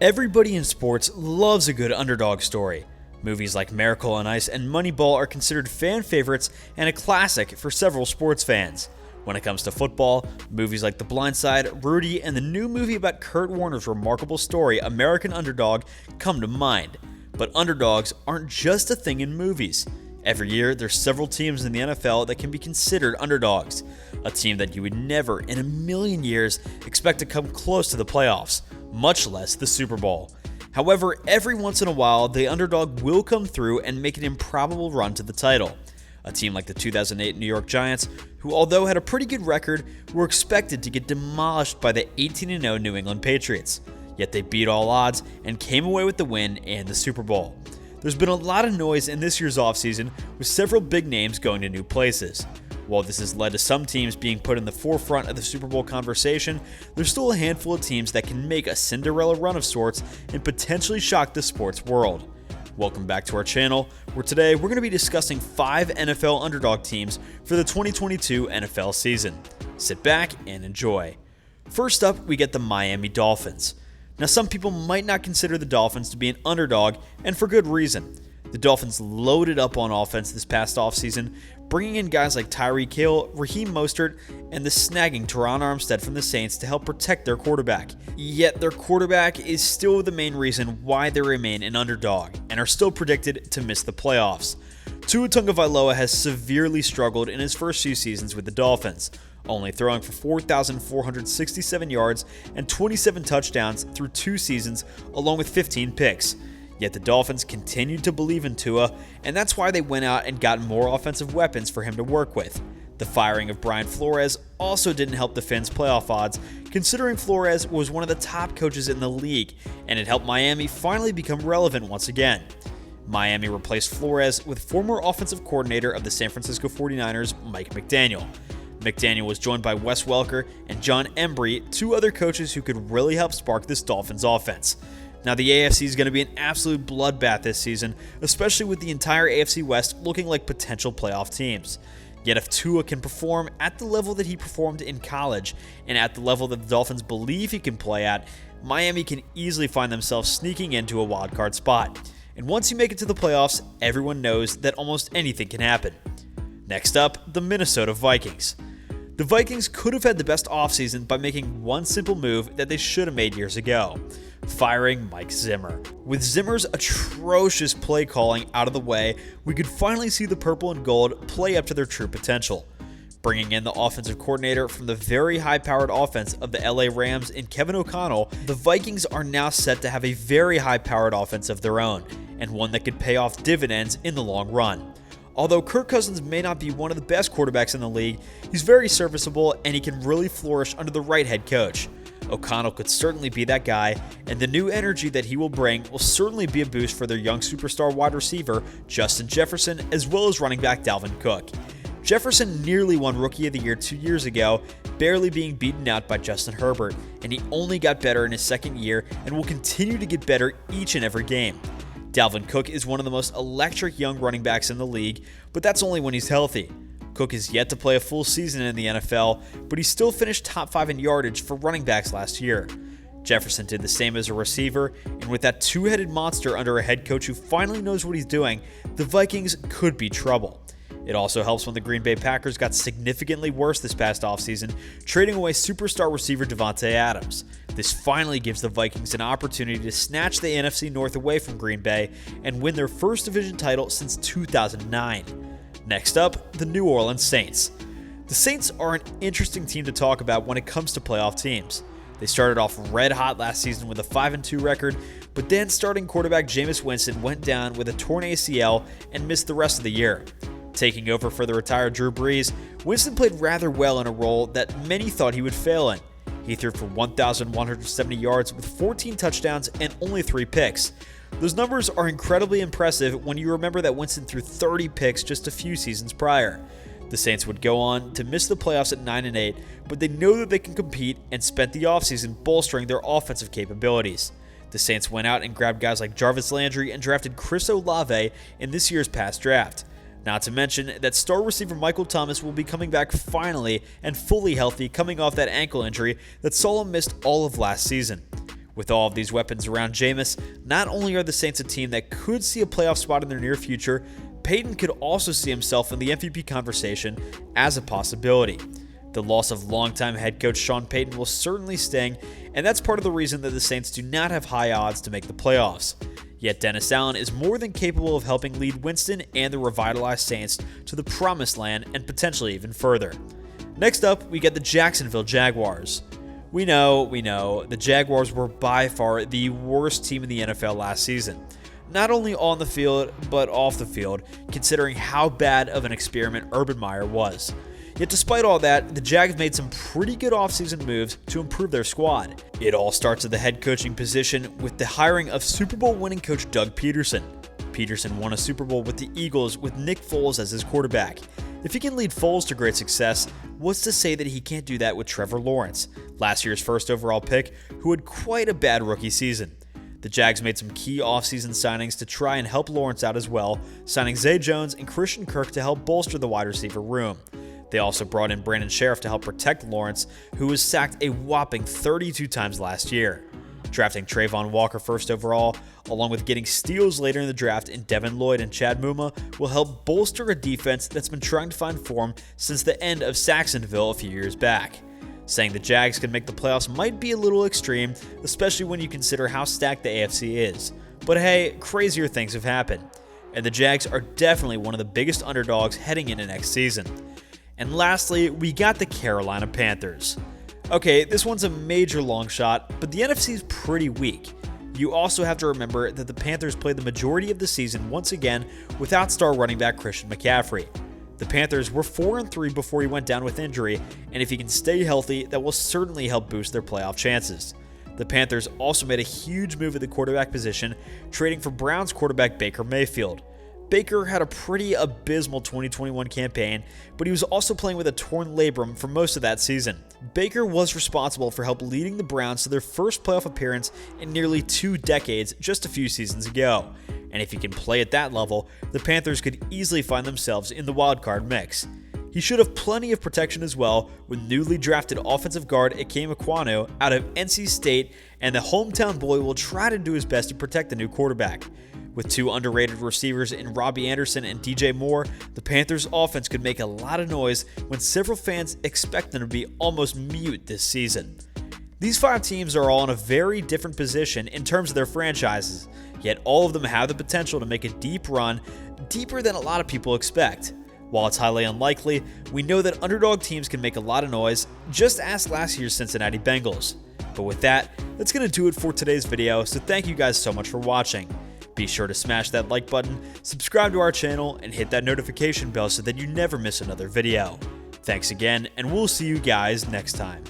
Everybody in sports loves a good underdog story. Movies like Miracle on Ice and Moneyball are considered fan favorites and a classic for several sports fans. When it comes to football, movies like The Blind Side, Rudy, and the new movie about Kurt Warner's remarkable story, American Underdog, come to mind. But underdogs aren't just a thing in movies. Every year, there's several teams in the NFL that can be considered underdogs. A team that you would never in a million years expect to come close to the playoffs, much less the Super Bowl. However, every once in a while, the underdog will come through and make an improbable run to the title. A team like the 2008 New York Giants, who although had a pretty good record, were expected to get demolished by the 18-0 New England Patriots. Yet they beat all odds and came away with the win and the Super Bowl. There's been a lot of noise in this year's offseason, with several big names going to new places. While this has led to some teams being put in the forefront of the Super Bowl conversation, there's still a handful of teams that can make a Cinderella run of sorts and potentially shock the sports world. Welcome back to our channel, where today we're going to be discussing 5 NFL underdog teams for the 2022 NFL season. Sit back and enjoy. First up, we get the Miami Dolphins. Now, some people might not consider the Dolphins to be an underdog, and for good reason. The Dolphins loaded up on offense this past offseason, bringing in guys like Tyreek Hill, Raheem Mostert, and the snagging Teron Armstead from the Saints to help protect their quarterback. Yet their quarterback is still the main reason why they remain an underdog, and are still predicted to miss the playoffs. Tua Tagovailoa has severely struggled in his first few seasons with the Dolphins, only throwing for 4,467 yards and 27 touchdowns through 2 seasons, along with 15 picks. Yet the Dolphins continued to believe in Tua, and that's why they went out and got more offensive weapons for him to work with. The firing of Brian Flores also didn't help the Fins' playoff odds, considering Flores was one of the top coaches in the league, and it helped Miami finally become relevant once again. Miami replaced Flores with former offensive coordinator of the San Francisco 49ers, Mike McDaniel. McDaniel was joined by Wes Welker and John Embry, 2 other coaches who could really help spark this Dolphins offense. Now, the AFC is going to be an absolute bloodbath this season, especially with the entire AFC West looking like potential playoff teams. Yet if Tua can perform at the level that he performed in college, and at the level that the Dolphins believe he can play at, Miami can easily find themselves sneaking into a wildcard spot. And once you make it to the playoffs, everyone knows that almost anything can happen. Next up, the Minnesota Vikings. The Vikings could have had the best offseason by making one simple move that they should have made years ago: firing Mike Zimmer. With Zimmer's atrocious play calling out of the way, we could finally see the purple and gold play up to their true potential. Bringing in the offensive coordinator from the very high-powered offense of the LA Rams in Kevin O'Connell, the Vikings are now set to have a very high-powered offense of their own, and one that could pay off dividends in the long run. Although Kirk Cousins may not be one of the best quarterbacks in the league, he's very serviceable and he can really flourish under the right head coach. O'Connell could certainly be that guy, and the new energy that he will bring will certainly be a boost for their young superstar wide receiver, Justin Jefferson, as well as running back Dalvin Cook. Jefferson nearly won Rookie of the Year 2 years ago, barely being beaten out by Justin Herbert, and he only got better in his second year and will continue to get better each and every game. Dalvin Cook is one of the most electric young running backs in the league, but that's only when he's healthy. Cook has yet to play a full season in the NFL, but he still finished top 5 in yardage for running backs last year. Jefferson did the same as a receiver, and with that 2-headed monster under a head coach who finally knows what he's doing, the Vikings could be trouble. It also helps when the Green Bay Packers got significantly worse this past offseason, trading away superstar receiver Davante Adams. This finally gives the Vikings an opportunity to snatch the NFC North away from Green Bay and win their first division title since 2009. Next up, the New Orleans Saints. The Saints are an interesting team to talk about when it comes to playoff teams. They started off red hot last season with a 5-2 record, but then starting quarterback Jameis Winston went down with a torn ACL and missed the rest of the year. Taking over for the retired Drew Brees, Winston played rather well in a role that many thought he would fail in. He threw for 1,170 yards with 14 touchdowns and only 3 picks. Those numbers are incredibly impressive when you remember that Winston threw 30 picks just a few seasons prior. The Saints would go on to miss the playoffs at 9-8, but they know that they can compete and spent the offseason bolstering their offensive capabilities. The Saints went out and grabbed guys like Jarvis Landry and drafted Chris Olave in this year's past draft. Not to mention that star receiver Michael Thomas will be coming back finally and fully healthy, coming off that ankle injury that saw him missed all of last season. With all of these weapons around Jameis, not only are the Saints a team that could see a playoff spot in their near future, Peyton could also see himself in the MVP conversation as a possibility. The loss of longtime head coach Sean Payton will certainly sting, and that's part of the reason that the Saints do not have high odds to make the playoffs. Yet Dennis Allen is more than capable of helping lead Winston and the revitalized Saints to the promised land and potentially even further. Next up, we get the Jacksonville Jaguars. We know, the Jaguars were by far the worst team in the NFL last season. Not only on the field, but off the field, considering how bad of an experiment Urban Meyer was. Yet despite all that, the Jags made some pretty good offseason moves to improve their squad. It all starts at the head coaching position with the hiring of Super Bowl winning coach Doug Peterson. Peterson won a Super Bowl with the Eagles with Nick Foles as his quarterback. If he can lead Foles to great success, what's to say that he can't do that with Trevor Lawrence, last year's first overall pick, who had quite a bad rookie season. The Jags made some key offseason signings to try and help Lawrence out as well, signing Zay Jones and Christian Kirk to help bolster the wide receiver room. They also brought in Brandon Sheriff to help protect Lawrence, who was sacked a whopping 32 times last year. Drafting Trayvon Walker first overall, along with getting steals later in the draft in Devin Lloyd and Chad Muma, will help bolster a defense that's been trying to find form since the end of Saxonville a few years back. Saying the Jags can make the playoffs might be a little extreme, especially when you consider how stacked the AFC is. But hey, crazier things have happened, and the Jags are definitely one of the biggest underdogs heading into next season. And lastly, we got the Carolina Panthers. Okay, this one's a major long shot, but the NFC is pretty weak. You also have to remember that the Panthers played the majority of the season once again without star running back Christian McCaffrey. The Panthers were 4-3 before he went down with injury, and if he can stay healthy, that will certainly help boost their playoff chances. The Panthers also made a huge move at the quarterback position, trading for Browns quarterback Baker Mayfield. Baker had a pretty abysmal 2021 campaign, but he was also playing with a torn labrum for most of that season. Baker was responsible for help leading the Browns to their first playoff appearance in nearly 2 decades just a few seasons ago. And if he can play at that level, the Panthers could easily find themselves in the wildcard mix. He should have plenty of protection as well with newly drafted offensive guard Ikem Ekwonu out of NC State, and the hometown boy will try to do his best to protect the new quarterback. With 2 underrated receivers in Robbie Anderson and DJ Moore, the Panthers' offense could make a lot of noise when several fans expect them to be almost mute this season. These 5 teams are all in a very different position in terms of their franchises, yet all of them have the potential to make a deep run, deeper than a lot of people expect. While it's highly unlikely, we know that underdog teams can make a lot of noise, just ask last year's Cincinnati Bengals. But with that, that's going to do it for today's video, so thank you guys so much for watching. Be sure to smash that like button, subscribe to our channel, and hit that notification bell so that you never miss another video. Thanks again, and we'll see you guys next time.